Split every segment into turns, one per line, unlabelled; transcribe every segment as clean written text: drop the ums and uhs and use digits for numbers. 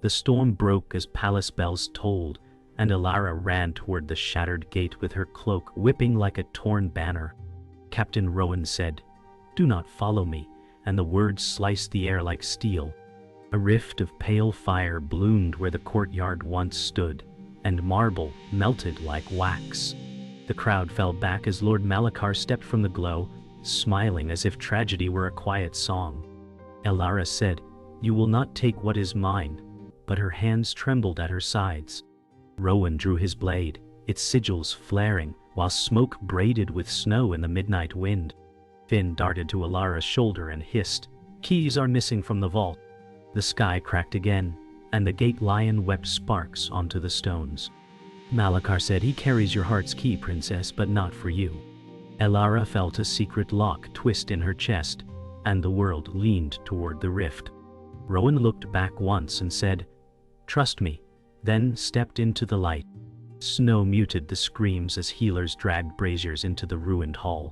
The storm broke as palace bells tolled, and Elara ran toward the shattered gate with her cloak whipping like a torn banner. Captain Rowan said, "Do not follow me," and the words sliced the air like steel. A rift of pale fire bloomed where the courtyard once stood, and marble melted like wax. The crowd fell back as Lord Malachar stepped from the glow, smiling as if tragedy were a quiet song. Elara said, "You will not take what is mine," but her hands trembled at her sides. Rowan drew his blade, its sigils flaring, while smoke braided with snow in the midnight wind. Finn darted to Elara's shoulder and hissed, "Keys are missing from the vault." The sky cracked again, and the gate lion wept sparks onto the stones. Malachar said, "He carries your heart's key, princess, but not for you." Elara felt a secret lock twist in her chest, and the world leaned toward the rift. Rowan looked back once and said, "Trust me," then stepped into the light. Snow muted the screams as healers dragged braziers into the ruined hall,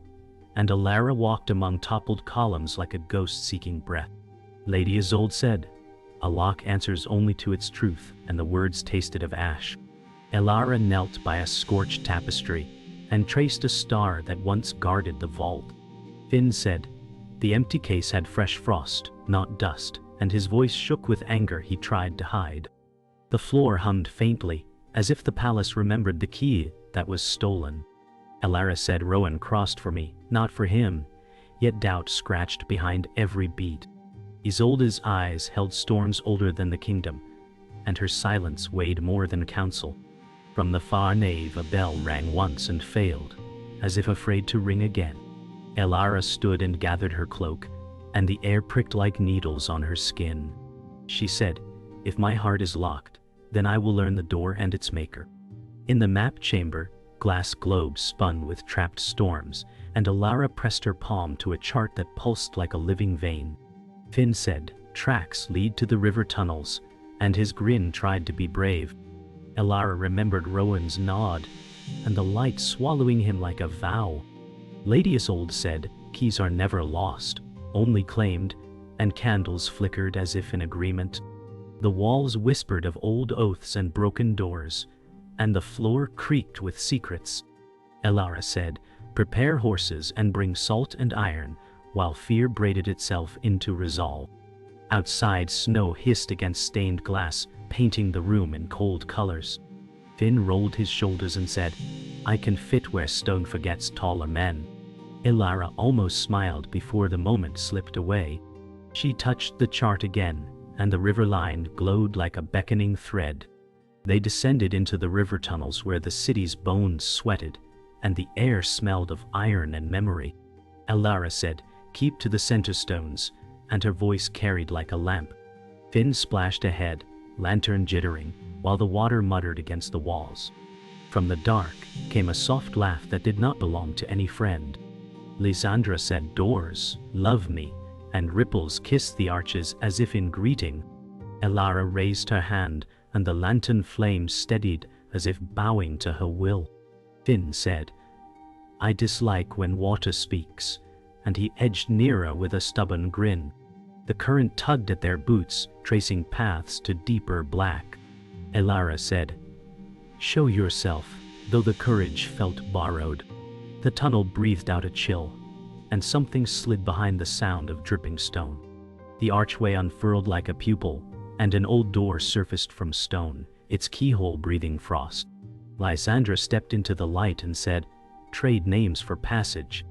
and Elara walked among toppled columns like a ghost seeking breath. Lady Isolde said, "A lock answers only to its truth," and the words tasted of ash. Elara knelt by a scorched tapestry and traced a star that once guarded the vault. Finn said, "The empty case had fresh frost, not dust," and his voice shook with anger he tried to hide. The floor hummed faintly, as if the palace remembered the key that was stolen. Elara said, "Rowan crossed for me, not for him," yet doubt scratched behind every beat. Isolde's eyes held storms older than the kingdom, and her silence weighed more than counsel. From the far nave a bell rang once and failed, as if afraid to ring again. Elara stood and gathered her cloak, and the air pricked like needles on her skin. She said, "If my heart is locked, then I will learn the door and its maker." In the map chamber, glass globes spun with trapped storms, and Elara pressed her palm to a chart that pulsed like a living vein. Finn said, "Tracks lead to the river tunnels," and his grin tried to be brave. Elara remembered Rowan's nod, and the light swallowing him like a vow. Lady Isolde said, "Keys are never lost, only claimed," and candles flickered as if in agreement. The walls whispered of old oaths and broken doors, and the floor creaked with secrets. Elara said, "Prepare horses and bring salt and iron," while fear braided itself into resolve. Outside, snow hissed against stained glass, painting the room in cold colors. Finn rolled his shoulders and said, "I can fit where stone forgets taller men." Elara almost smiled before the moment slipped away. She touched the chart again, and the river line glowed like a beckoning thread. They descended into the river tunnels where the city's bones sweated, and the air smelled of iron and memory. Elara said, "Keep to the center stones," and her voice carried like a lamp. Finn splashed ahead, lantern jittering, while the water muttered against the walls. From the dark came a soft laugh that did not belong to any friend. Lysandra said, "Doors, love me," and ripples kissed the arches as if in greeting. Elara raised her hand, and the lantern flame steadied as if bowing to her will. Finn said, "I dislike when water speaks," and he edged nearer with a stubborn grin. The current tugged at their boots, tracing paths to deeper black. Elara said, "Show yourself," though the courage felt borrowed. The tunnel breathed out a chill, and something slid behind the sound of dripping stone. The archway unfurled like a pupil, and an old door surfaced from stone, its keyhole breathing frost. Lysandra stepped into the light and said, "Trade names for passage."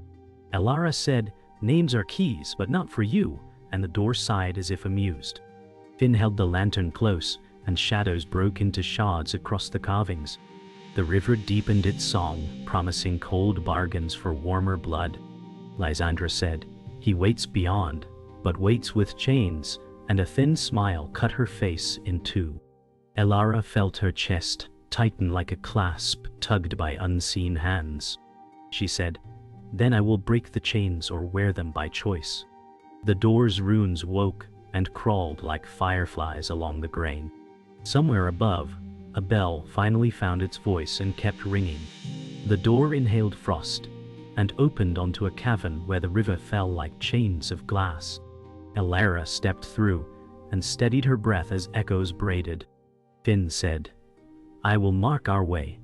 Elara said, "Names are keys, but not for you," and the door sighed as if amused. Finn held the lantern close, and shadows broke into shards across the carvings. The river deepened its song, promising cold bargains for warmer blood. Lysandra said, "He waits beyond, but waits with chains," and a thin smile cut her face in two. Elara felt her chest tighten like a clasp tugged by unseen hands. She said, "Then I will break the chains or wear them by choice." The door's runes woke and crawled like fireflies along the grain. Somewhere above, a bell finally found its voice and kept ringing. The door inhaled frost and opened onto a cavern where the river fell like chains of glass. Elara stepped through, and steadied her breath as echoes braided. Finn said, "I will mark our way,"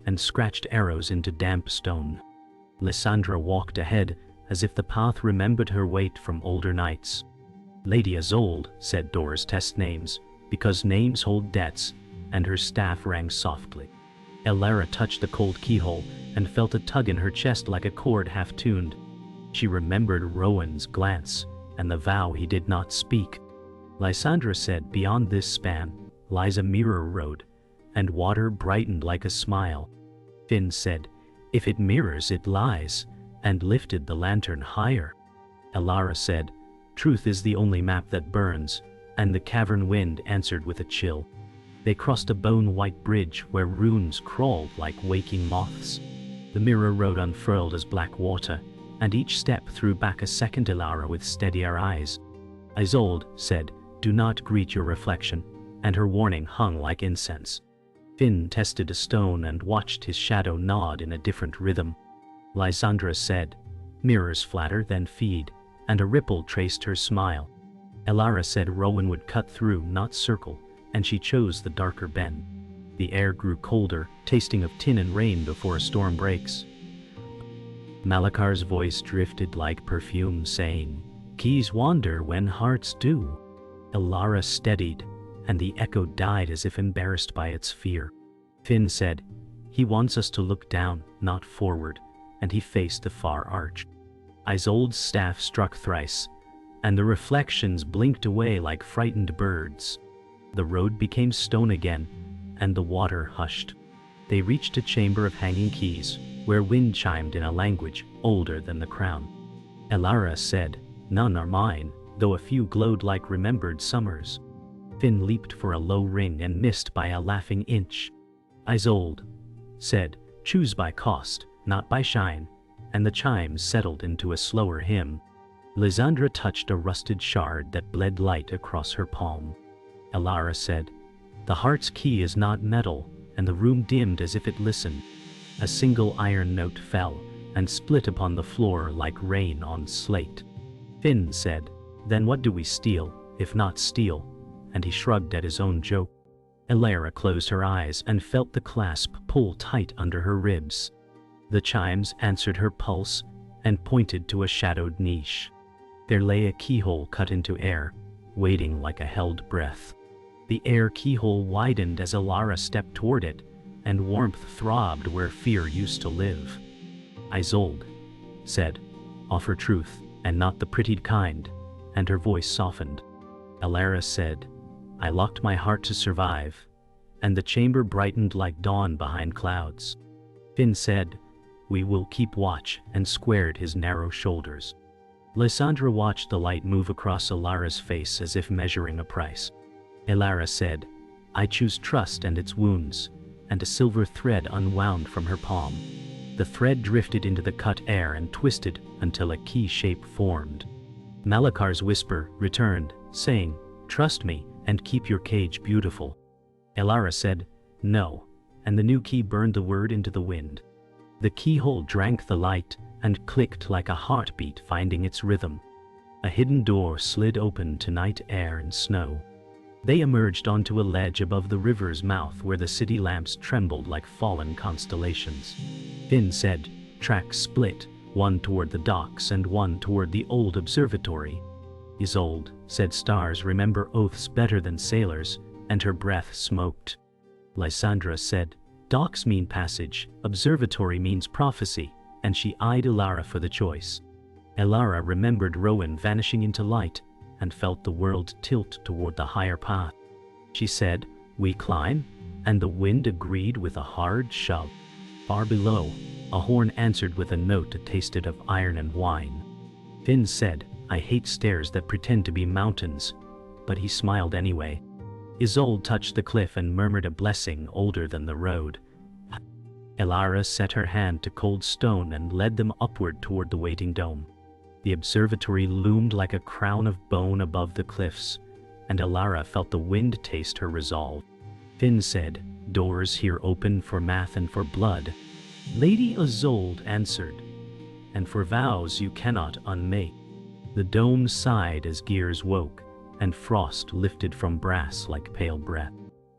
and scratched arrows into damp stone. Lysandra walked ahead, as if the path remembered her weight from older nights. "Lady Isolde," said doors test names, because names hold debts, and her staff rang softly. Elara touched the cold keyhole and felt a tug in her chest like a chord half-tuned. She remembered Rowan's glance and the vow he did not speak. Lysandra said, "Beyond this span lies a mirror road," and water brightened like a smile. Finn said, "If it mirrors, it lies," and lifted the lantern higher. Elara said, "Truth is the only map that burns," and the cavern wind answered with a chill. They crossed a bone-white bridge where runes crawled like waking moths. The mirror road unfurled as black water, and each step threw back a second Elara with steadier eyes. Isolde said, "Do not greet your reflection," and her warning hung like incense. Finn tested a stone and watched his shadow nod in a different rhythm. Lysandra said, "Mirrors flatter then feed," and a ripple traced her smile. Elara said Rowan would cut through, not circle, and she chose the darker bend. The air grew colder, tasting of tin and rain before a storm breaks. Malakar's voice drifted like perfume, saying, "Keys wander when hearts do." Elara steadied, and the echo died as if embarrassed by its fear. Finn said, "He wants us to look down, not forward," and he faced the far arch. Isolde's staff struck thrice, and the reflections blinked away like frightened birds. The road became stone again, and the water hushed. They reached a chamber of hanging keys, where wind chimed in a language older than the crown. Elara said, "None are mine, though a few glowed like remembered summers." Finn leaped for a low ring and missed by a laughing inch. Isolde said, "Choose by cost, not by shine," and the chimes settled into a slower hymn. Lysandra touched a rusted shard that bled light across her palm. Elara said, "The heart's key is not metal," and the room dimmed as if it listened. A single iron note fell and split upon the floor like rain on slate. Finn said, "Then what do we steal, if not steal?" And he shrugged at his own joke. Elara closed her eyes and felt the clasp pull tight under her ribs. The chimes answered her pulse and pointed to a shadowed niche. There lay a keyhole cut into air, waiting like a held breath. The air keyhole widened as Elara stepped toward it, and warmth throbbed where fear used to live. Isolde said, "Offer truth, and not the prettied kind," and her voice softened. Elara said, "I locked my heart to survive," and the chamber brightened like dawn behind clouds. Finn said, "We will keep watch," and squared his narrow shoulders. Lysandra watched the light move across Elara's face as if measuring a price. Elara said, "I choose trust and its wounds," and a silver thread unwound from her palm. The thread drifted into the cut air and twisted until a key shape formed. Malakar's whisper returned, saying, "Trust me and keep your cage beautiful." Elara said, "No," and the new key burned the word into the wind. The keyhole drank the light and clicked like a heartbeat finding its rhythm. A hidden door slid open to night air and snow. They emerged onto a ledge above the river's mouth where the city lamps trembled like fallen constellations. Finn said, "Tracks split, one toward the docks and one toward the old observatory." Isolde said, "Stars remember oaths better than sailors," and her breath smoked. Lysandra said, "Docks mean passage, observatory means prophecy," and she eyed Elara for the choice. Elara remembered Rowan vanishing into light and felt the world tilt toward the higher path. She said, "We climb?" and the wind agreed with a hard shove. Far below, a horn answered with a note that tasted of iron and wine. Finn said, "I hate stairs that pretend to be mountains," but he smiled anyway. Isolde touched the cliff and murmured a blessing older than the road. Elara set her hand to cold stone and led them upward toward the waiting dome. The observatory loomed like a crown of bone above the cliffs, and Elara felt the wind taste her resolve. Finn said, "Doors here open for math and for blood." Lady Isolde answered, "And for vows you cannot unmake." The dome sighed as gears woke, and frost lifted from brass like pale breath.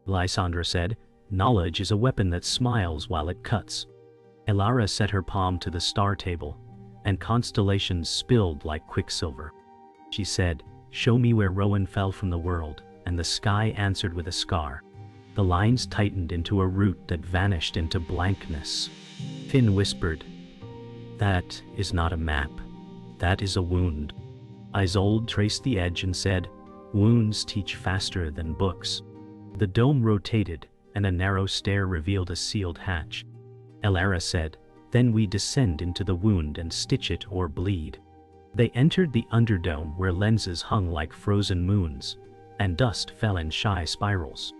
Lysandra said, "Knowledge is a weapon that smiles while it cuts." Elara set her palm to the star table, and constellations spilled like quicksilver. She said, "Show me where Rowan fell from the world," and the sky answered with a scar. The lines tightened into a root that vanished into blankness. Finn whispered, "That is not a map. That is a wound." Isolde traced the edge and said, "Wounds teach faster than books." The dome rotated, and a narrow stair revealed a sealed hatch. Elara said, "Then we descend into the wound and stitch it or bleed." They entered the underdome where lenses hung like frozen moons, and dust fell in shy spirals.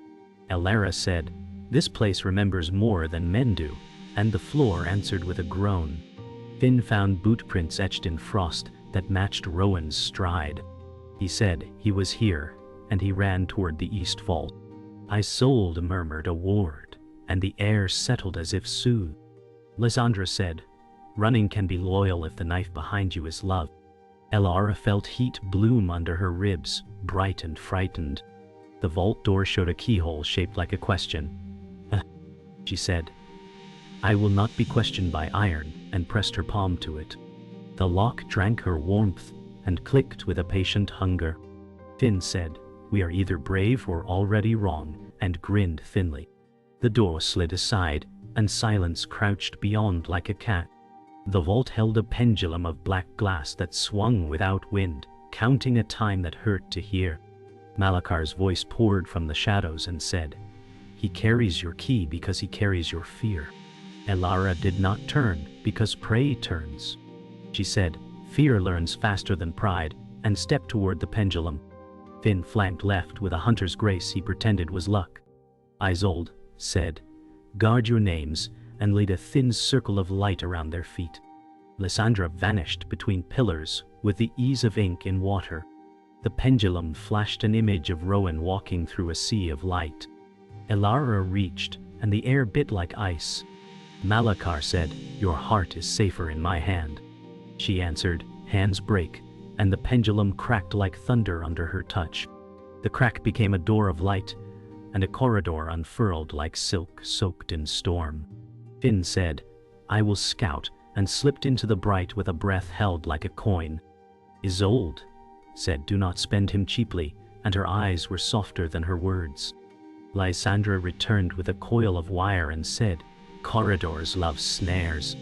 Elara said, "This place remembers more than men do," and the floor answered with a groan. Finn found boot prints etched in frost that matched Rowan's stride. He said he was here, and he ran toward the east vault. Isolde murmured a word, and the air settled as if soothed. Lysandra said, "Running can be loyal if the knife behind you is love." Elara felt heat bloom under her ribs, bright and frightened. The vault door showed a keyhole shaped like a question. She said, "I will not be questioned by iron," and pressed her palm to it. The lock drank her warmth and clicked with a patient hunger. Finn said, "We are either brave or already wrong," and grinned thinly. The door slid aside, and silence crouched beyond like a cat. The vault held a pendulum of black glass that swung without wind, counting a time that hurt to hear. Malakar's voice poured from the shadows and said, "He carries your key because he carries your fear." Elara did not turn because prey turns. She said, "Fear learns faster than pride," and stepped toward the pendulum. Finn flanked left with a hunter's grace he pretended was luck. Isolde said, "Guard your names," and laid a thin circle of light around their feet. Lysandra vanished between pillars with the ease of ink in water. The pendulum flashed an image of Rowan walking through a sea of light. Elara reached, and the air bit like ice. Malakar said, "Your heart is safer in my hand." She answered, "Hands break," and the pendulum cracked like thunder under her touch. The crack became a door of light, and a corridor unfurled like silk soaked in storm. Finn said, "I will scout," and slipped into the bright with a breath held like a coin. Isolde said, "Do not spend him cheaply," and her eyes were softer than her words. Lysandra returned with a coil of wire and said, "Corridors love snares."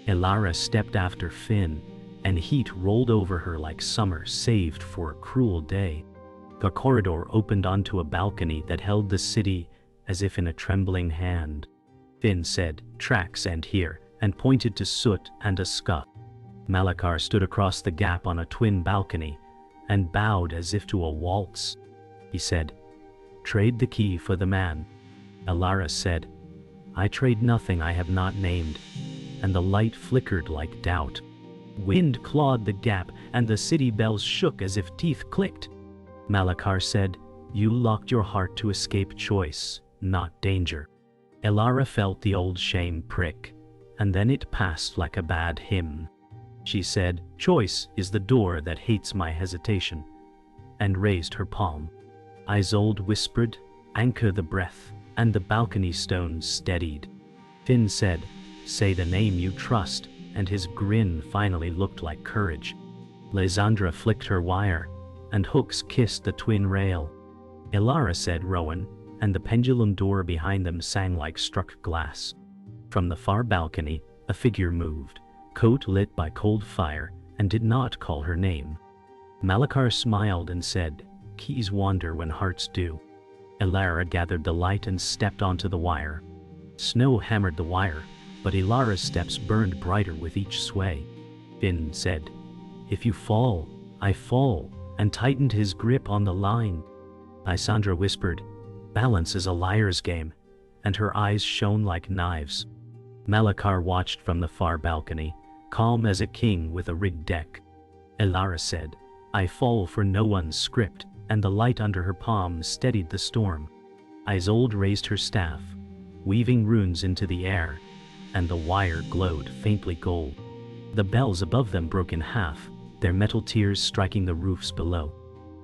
Elara stepped after Finn, and heat rolled over her like summer saved for a cruel day. The corridor opened onto a balcony that held the city as if in a trembling hand. Finn said, "Tracks end here," and pointed to soot and a scuff. Malakar stood across the gap on a twin balcony and bowed as if to a waltz. He said, "Trade the key for the man." Elara said, "I trade nothing I have not named," and the light flickered like doubt. Wind clawed the gap, and the city bells shook as if teeth clicked. Malakar said, "You locked your heart to escape choice, not danger." Elara felt the old shame prick, and then it passed like a bad hymn. She said, "Choice is the door that hates my hesitation," and raised her palm. Isolde whispered, "Anchor the breath," and the balcony stones steadied. Finn said, "Say the name you trust," and his grin finally looked like courage. Lysandra flicked her wire, and hooks kissed the twin rail. Elara said, "Rowan," and the pendulum door behind them sang like struck glass. From the far balcony, a figure moved, coat lit by cold fire, and did not call her name. Malakar smiled and said, "Keys wander when hearts do." Elara gathered the light and stepped onto the wire. Snow hammered the wire, but Elara's steps burned brighter with each sway. Finn said, "If you fall, I fall," and tightened his grip on the line. Lysandra whispered, "Balance is a liar's game," and her eyes shone like knives. Malakar watched from the far balcony, calm as a king with a rigged deck. Elara said, "I fall for no one's script," and the light under her palm steadied the storm. Isolde raised her staff, weaving runes into the air, and the wire glowed faintly gold. The bells above them broke in half, their metal tiers striking the roofs below.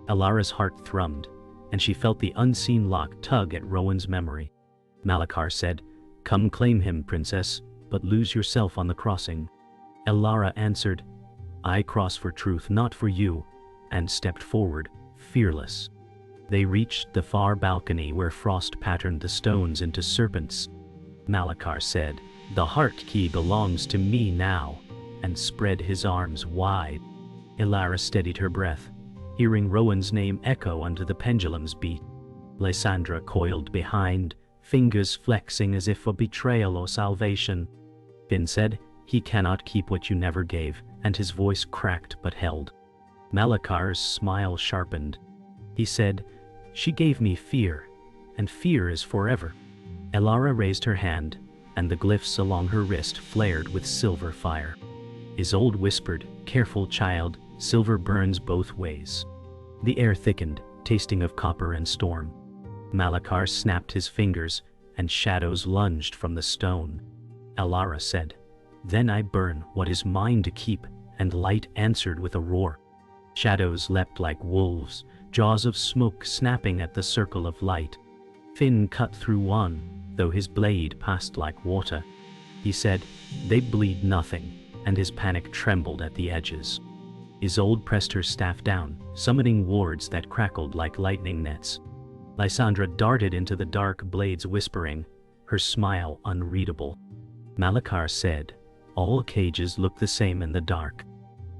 Elara's heart thrummed, and she felt the unseen lock tug at Rowan's memory. Malachar said, "Come claim him, princess, but lose yourself on the crossing." Elara answered, "I cross for truth, not for you," and stepped forward, fearless. They reached the far balcony where frost patterned the stones into serpents. Malachar said, "The heart key belongs to me now," and spread his arms wide. Elara steadied her breath, hearing Rowan's name echo under the pendulum's beat. Lysandra coiled behind, fingers flexing as if for betrayal or salvation. Finn said, "He cannot keep what you never gave," and his voice cracked but held. Malachar's smile sharpened. He said, "She gave me fear, and fear is forever." Elara raised her hand, and the glyphs along her wrist flared with silver fire. Isolde whispered, "Careful, child, silver burns both ways." The air thickened, tasting of copper and storm. Malachar snapped his fingers, and shadows lunged from the stone. Elara said, "Then I burn what is mine to keep," and light answered with a roar. Shadows leapt like wolves, jaws of smoke snapping at the circle of light. Finn cut through one, though his blade passed like water. He said, "They bleed nothing," and his panic trembled at the edges. Isolde pressed her staff down, summoning wards that crackled like lightning nets. Lysandra darted into the dark blades whispering, her smile unreadable. Malachar said, "All cages look the same in the dark."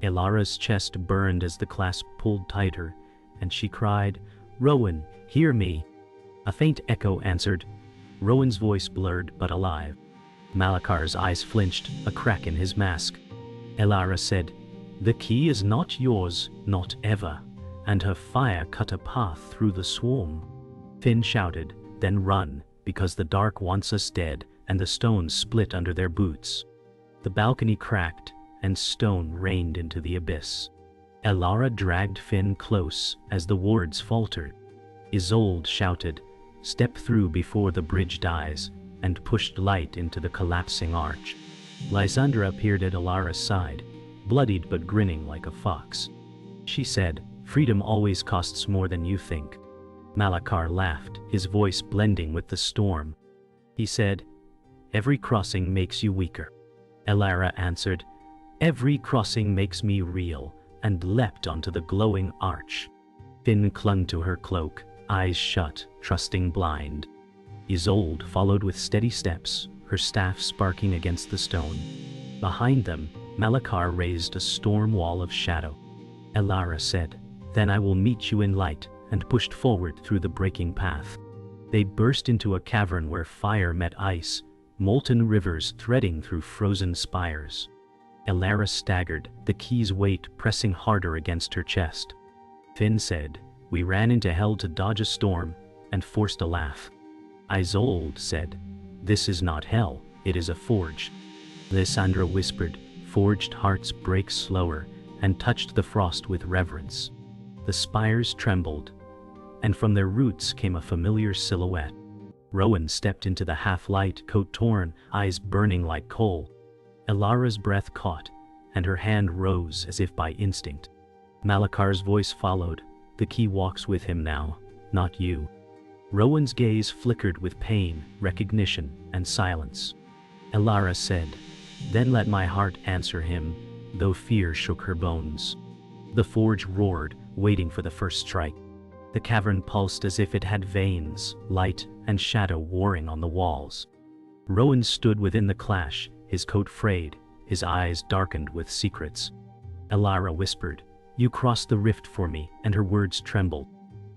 Elara's chest burned as the clasp pulled tighter, and she cried, "Rowan, hear me." A faint echo answered, Rowan's voice blurred but alive. Malachar's eyes flinched, a crack in his mask. Elara said, "The key is not yours, not ever," and her fire cut a path through the swarm. Finn shouted, "Then run, because the dark wants us dead," and the stones split under their boots. The balcony cracked, and stone rained into the abyss. Elara dragged Finn close as the wards faltered. Isolde shouted, "Step through before the bridge dies," and pushed light into the collapsing arch. Lysandra appeared at Elara's side, bloodied but grinning like a fox. She said, "Freedom always costs more than you think." Malachar laughed, his voice blending with the storm. He said, "Every crossing makes you weaker." Elara answered, "Every crossing makes me real," and leapt onto the glowing arch. Finn clung to her cloak, eyes shut, trusting blind. Isolde followed with steady steps, her staff sparking against the stone. Behind them, Malachar raised a storm wall of shadow. Elara said, "Then I will meet you in light," and pushed forward through the breaking path. They burst into a cavern where fire met ice, molten rivers threading through frozen spires. Elara staggered, the key's weight pressing harder against her chest. Finn said, "We ran into hell to dodge a storm," and forced a laugh. Isolde said, "This is not hell, it is a forge." Lysandra whispered, "Forged hearts break slower," and touched the frost with reverence. The spires trembled, and from their roots came a familiar silhouette. Rowan stepped into the half-light, coat torn, eyes burning like coal. Elara's breath caught, and her hand rose as if by instinct. Malachar's voice followed, "The key walks with him now, not you." Rowan's gaze flickered with pain, recognition, and silence. Elara said, "Then let my heart answer him," though fear shook her bones. The forge roared, waiting for the first strike. The cavern pulsed as if it had veins, light and shadow warring on the walls. Rowan stood within the clash, his coat frayed, his eyes darkened with secrets. Elara whispered, "You crossed the rift for me," and her words trembled.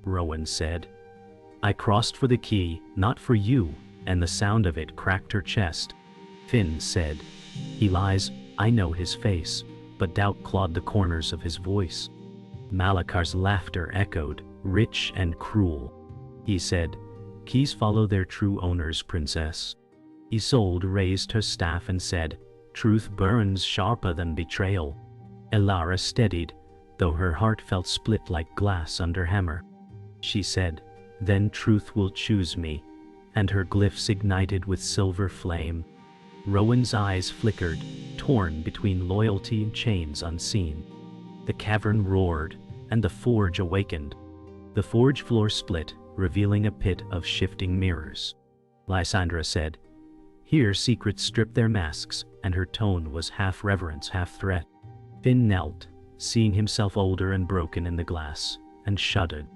Rowan said, "I crossed for the key, not for you," and the sound of it cracked her chest. Finn said, "He lies, I know his face," but doubt clawed the corners of his voice. Malachar's laughter echoed, rich and cruel. He said, "Keys follow their true owners, princess." Isolde raised her staff and said, "Truth burns sharper than betrayal." Elara steadied, though her heart felt split like glass under hammer. She said, "Then truth will choose me," and her glyphs ignited with silver flame. Rowan's eyes flickered, torn between loyalty and chains unseen. The cavern roared, and the forge awakened. The forge floor split, revealing a pit of shifting mirrors. Lysandra said, "Here secrets strip their masks," and her tone was half reverence, half threat. Finn knelt, seeing himself older and broken in the glass, and shuddered.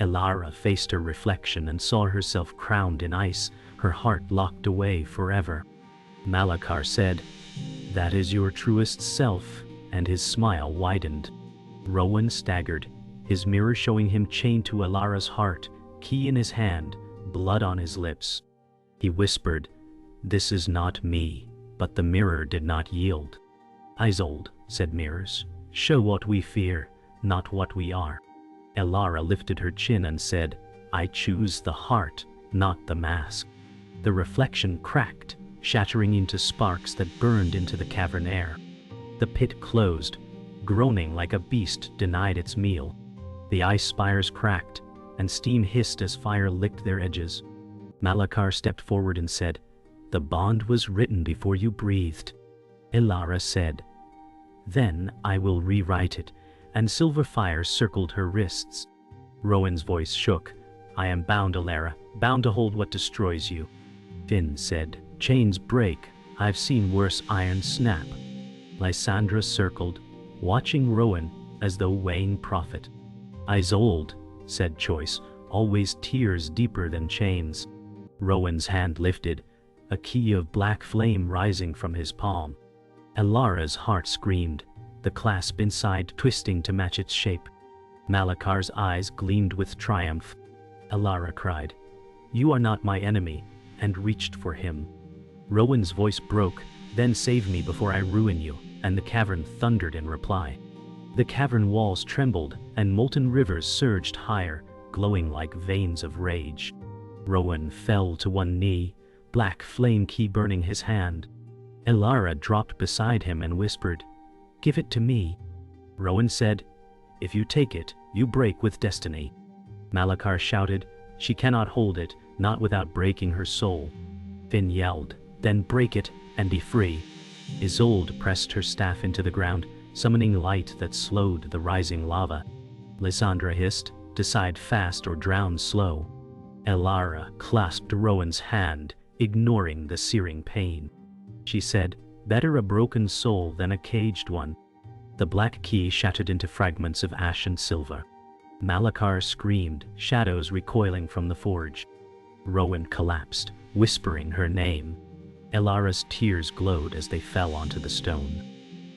Elara faced her reflection and saw herself crowned in ice, her heart locked away forever. Malachar said, "That is your truest self," and his smile widened. Rowan staggered, his mirror showing him chained to Elara's heart, key in his hand, blood on his lips. He whispered, "This is not me," but the mirror did not yield. "Isolde," said mirrors, "show what we fear, not what we are." Elara lifted her chin and said, "I choose the heart, not the mask." The reflection cracked, shattering into sparks that burned into the cavern air. The pit closed, groaning like a beast denied its meal. The ice spires cracked, and steam hissed as fire licked their edges. Malachar stepped forward and said, "The bond was written before you breathed." Elara said, "Then I will rewrite it," and silver fire circled her wrists. Rowan's voice shook. "I am bound, Elara, bound to hold what destroys you." Finn said, "Chains break. I've seen worse iron snap." Lysandra circled, watching Rowan as though weighing profit. "Isolde," said Choice, "always tears deeper than chains." Rowan's hand lifted, a key of black flame rising from his palm. Elara's heart screamed, the clasp inside twisting to match its shape. Malachar's eyes gleamed with triumph. Elara cried, "You are not my enemy," and reached for him. Rowan's voice broke, "Then save me before I ruin you," and the cavern thundered in reply. The cavern walls trembled, and molten rivers surged higher, glowing like veins of rage. Rowan fell to one knee, black flame key burning his hand. Elara dropped beside him and whispered, "Give it to me." Rowan said, "If you take it, you break with destiny." Malachar shouted, "She cannot hold it, not without breaking her soul." Finn yelled, "Then break it and be free." Isolde pressed her staff into the ground, summoning light that slowed the rising lava. Lysandra hissed, "Decide fast or drown slow." Elara clasped Rowan's hand, ignoring the searing pain. She said, "Better a broken soul than a caged one." The black key shattered into fragments of ash and silver. Malachar screamed, shadows recoiling from the forge. Rowan collapsed, whispering her name. Elara's tears glowed as they fell onto the stone.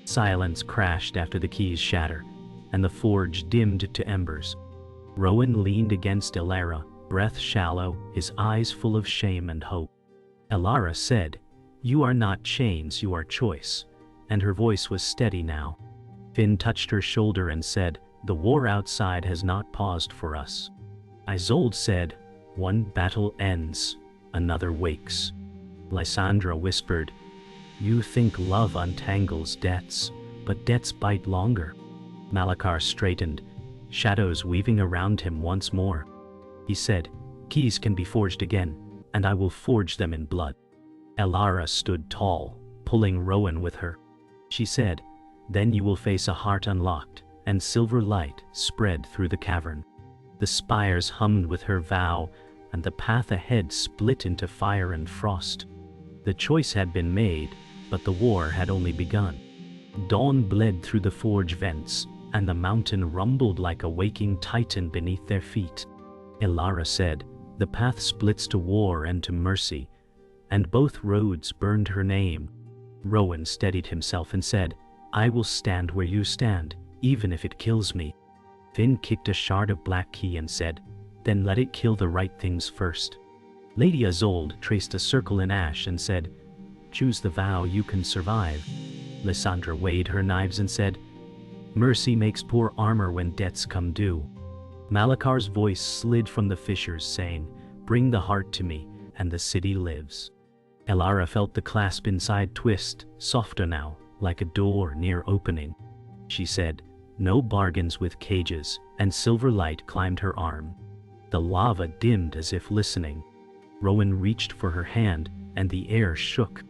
Silence crashed after the keys shatter, and the forge dimmed to embers. Rowan leaned against Elara, breath shallow, his eyes full of shame and hope. Elara said, "You are not chains, you are choice," and her voice was steady now. Finn touched her shoulder and said, "The war outside has not paused for us." Isolde said, "One battle ends, another wakes." Lysandra whispered, "You think love untangles debts, but debts bite longer." Malachar straightened, shadows weaving around him once more. He said, "Keys can be forged again, and I will forge them in blood." Elara stood tall, pulling Rowan with her. She said, "Then you will face a heart unlocked," and silver light spread through the cavern. The spires hummed with her vow, and the path ahead split into fire and frost. The choice had been made, but the war had only begun. Dawn bled through the forge vents, and the mountain rumbled like a waking titan beneath their feet. Elara said, "The path splits to war and to mercy," and both roads burned her name. Rowan steadied himself and said, "I will stand where you stand, even if it kills me." Finn kicked a shard of black key and said, "Then let it kill the right things first." Lady Isolde traced a circle in ash and said, "Choose the vow you can survive." Lysandra weighed her knives and said, "Mercy makes poor armor when debts come due." Malachar's voice slid from the fissures, saying, "Bring the heart to me, and the city lives." Elara felt the clasp inside twist, softer now, like a door near opening. She said, "No bargains with cages," and silver light climbed her arm. The lava dimmed as if listening. Rowan reached for her hand, and the air shook.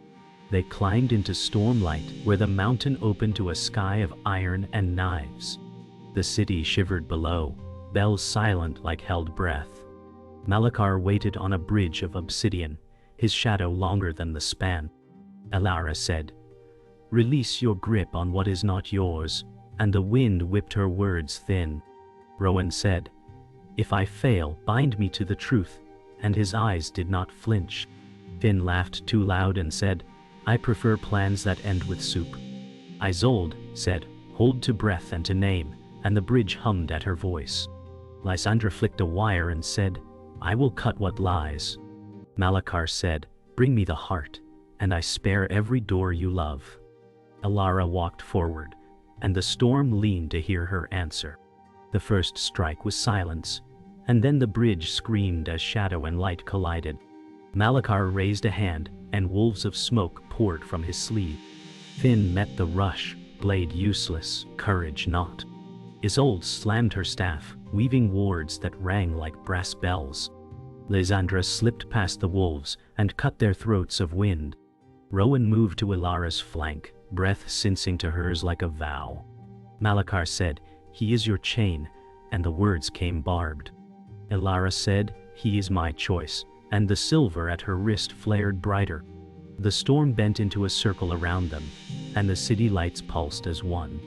They climbed into stormlight, where the mountain opened to a sky of iron and knives. The city shivered below, bells silent like held breath. Malachar waited on a bridge of obsidian, his shadow longer than the span. Elara said, "Release your grip on what is not yours," and the wind whipped her words thin. Rowan said, "If I fail, bind me to the truth," and his eyes did not flinch. Finn laughed too loud and said, "I prefer plans that end with soup." Isolde said, "Hold to breath and to name," and the bridge hummed at her voice. Lysandra flicked a wire and said, "I will cut what lies." Malachar said, "Bring me the heart, and I spare every door you love." Elara walked forward, and the storm leaned to hear her answer. The first strike was silence, and then the bridge screamed as shadow and light collided. Malachar raised a hand, and wolves of smoke poured from his sleeve. Finn met the rush, blade useless, courage not. Isolde slammed her staff, weaving wards that rang like brass bells. Lysandra slipped past the wolves and cut their throats of wind. Rowan moved to Elara's flank, breath sensing to hers like a vow. Malachar said, "He is your chain," and the words came barbed. Elara said, "He is my choice," and the silver at her wrist flared brighter. The storm bent into a circle around them, and the city lights pulsed as one.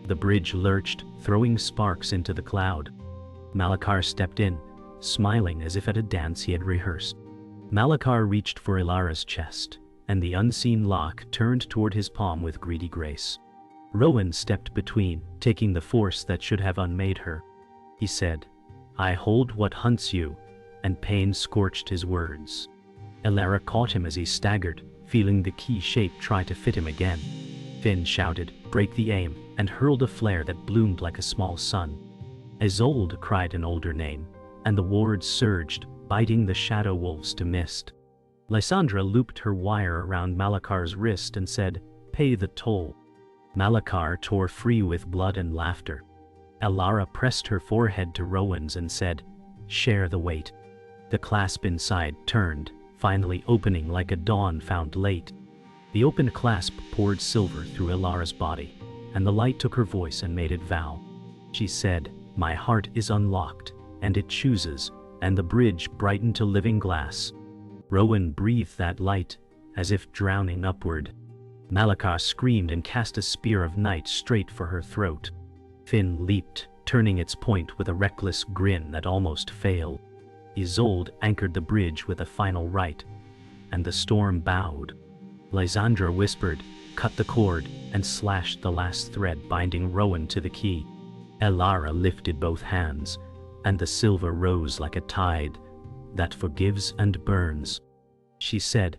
The bridge lurched, throwing sparks into the cloud. Malachar stepped in, smiling as if at a dance he had rehearsed. Malachar reached for Elara's chest, and the unseen lock turned toward his palm with greedy grace. Rowan stepped between, taking the force that should have unmade her. He said, "I hold what hunts you," and pain scorched his words. Elara caught him as he staggered, feeling the key shape try to fit him again. Finn shouted, "Break the aim," and hurled a flare that bloomed like a small sun. Isolde cried an older name, and the wards surged, biting the shadow wolves to mist. Lysandra looped her wire around Malachar's wrist and said, "Pay the toll." Malachar tore free with blood and laughter. Elara pressed her forehead to Rowan's and said, "Share the weight." The clasp inside turned, finally opening like a dawn found late. The open clasp poured silver through Elara's body, and the light took her voice and made it vow. She said, "My heart is unlocked, and it chooses," and the bridge brightened to living glass. Rowan breathed that light, as if drowning upward. Malachar screamed and cast a spear of night straight for her throat. Finn leaped, turning its point with a reckless grin that almost failed. Isolde anchored the bridge with a final right, and the storm bowed. Lysandra whispered, "Cut the cord," and slashed the last thread binding Rowan to the key. Elara lifted both hands, and the silver rose like a tide that forgives and burns. She said,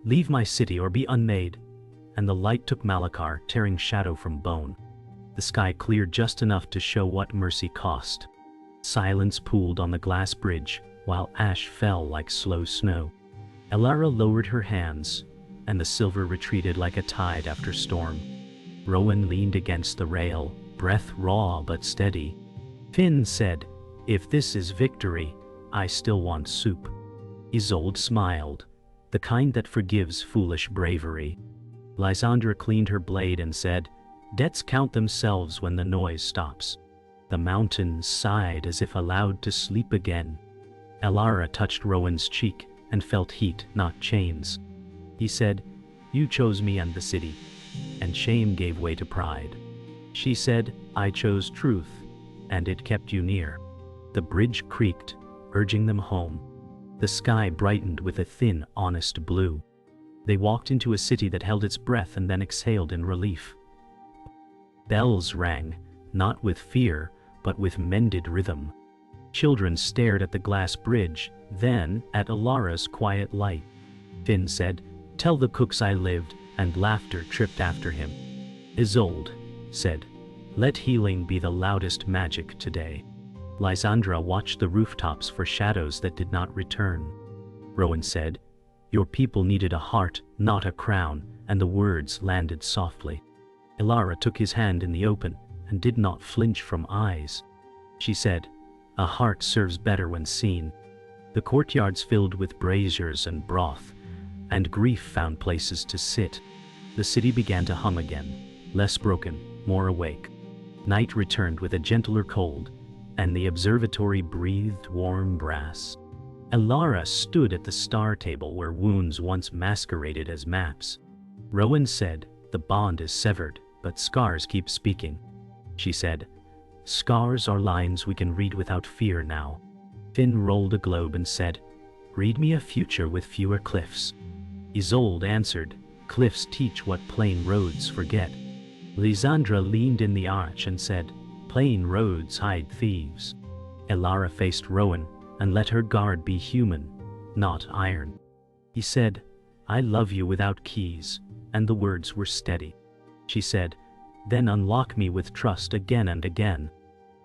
"Leave my city or be unmade," and the light took Malachar, tearing shadow from bone. The sky cleared just enough to show what mercy cost. Silence pooled on the glass bridge, while ash fell like slow snow. Elara lowered her hands, and the silver retreated like a tide after storm. Rowan leaned against the rail, breath raw but steady. Finn said, "If this is victory, I still want soup." Isolde smiled, the kind that forgives foolish bravery. Lysandra cleaned her blade and said, "Debts count themselves when the noise stops." The mountains sighed as if allowed to sleep again. Elara touched Rowan's cheek and felt heat, not chains. He said, "You chose me and the city," and shame gave way to pride. She said, "I chose truth, and it kept you near." The bridge creaked, urging them home. The sky brightened with a thin, honest blue. They walked into a city that held its breath and then exhaled in relief. Bells rang, not with fear, but with mended rhythm. Children stared at the glass bridge, then at Elara's quiet light. Finn said, "Tell the cooks I lived," and laughter tripped after him. Isolde said, "Let healing be the loudest magic today." Lysandra watched the rooftops for shadows that did not return. Rowan said, "Your people needed a heart, not a crown," and the words landed softly. Elara took his hand in the open and did not flinch from eyes. She said, "A heart serves better when seen." The courtyards filled with braziers and broth, and grief found places to sit. The city began to hum again, less broken, more awake. Night returned with a gentler cold, and the observatory breathed warm brass. Elara stood at the star table where wounds once masqueraded as maps. Rowan said, "The bond is severed, but scars keep speaking." She said, "Scars are lines we can read without fear now." Finn rolled a globe and said, "Read me a future with fewer cliffs." Isolde answered, "Cliffs teach what plain roads forget." Lysandra leaned in the arch and said, "Plain roads hide thieves." Elara faced Rowan and let her guard be human, not iron. He said, "I love you without keys," and the words were steady. She said, "Then unlock me with trust again and again."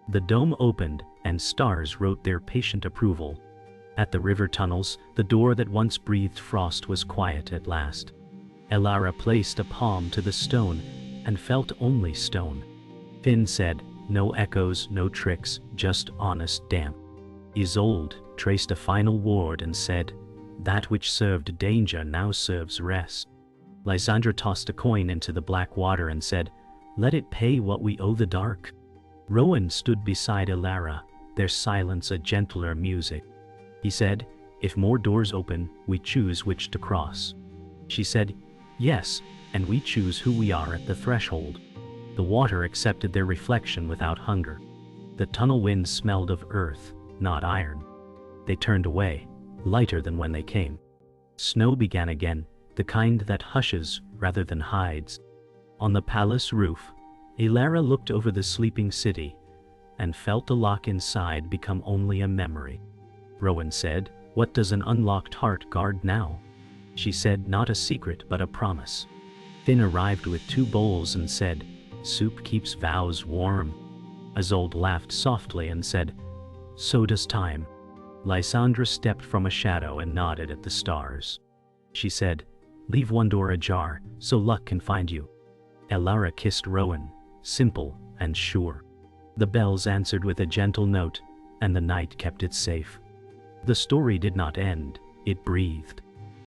The dome opened, and stars wrote their patient approval. At the river tunnels, the door that once breathed frost was quiet at last. Elara placed a palm to the stone and felt only stone. Finn said, "No echoes, no tricks, just honest damp." Isolde traced a final ward and said, "That which served danger now serves rest." Lysandra tossed a coin into the black water and said, "Let it pay what we owe the dark." Rowan stood beside Elara, their silence a gentler music. He said, "If more doors open, we choose which to cross." She said, "Yes, and we choose who we are at the threshold." The water accepted their reflection without hunger. The tunnel wind smelled of earth, not iron. They turned away, lighter than when they came. Snow began again, the kind that hushes rather than hides. On the palace roof, Elara looked over the sleeping city and felt the lock inside become only a memory. Rowan said, "What does an unlocked heart guard now?" She said, "Not a secret, but a promise." Finn arrived with 2 bowls and said, "Soup keeps vows warm." Isolde laughed softly and said, "So does time." Lysandra stepped from a shadow and nodded at the stars. She said, "Leave one door ajar, so luck can find you." Elara kissed Rowan, simple and sure. The bells answered with a gentle note, and the night kept it safe. The story did not end, it breathed.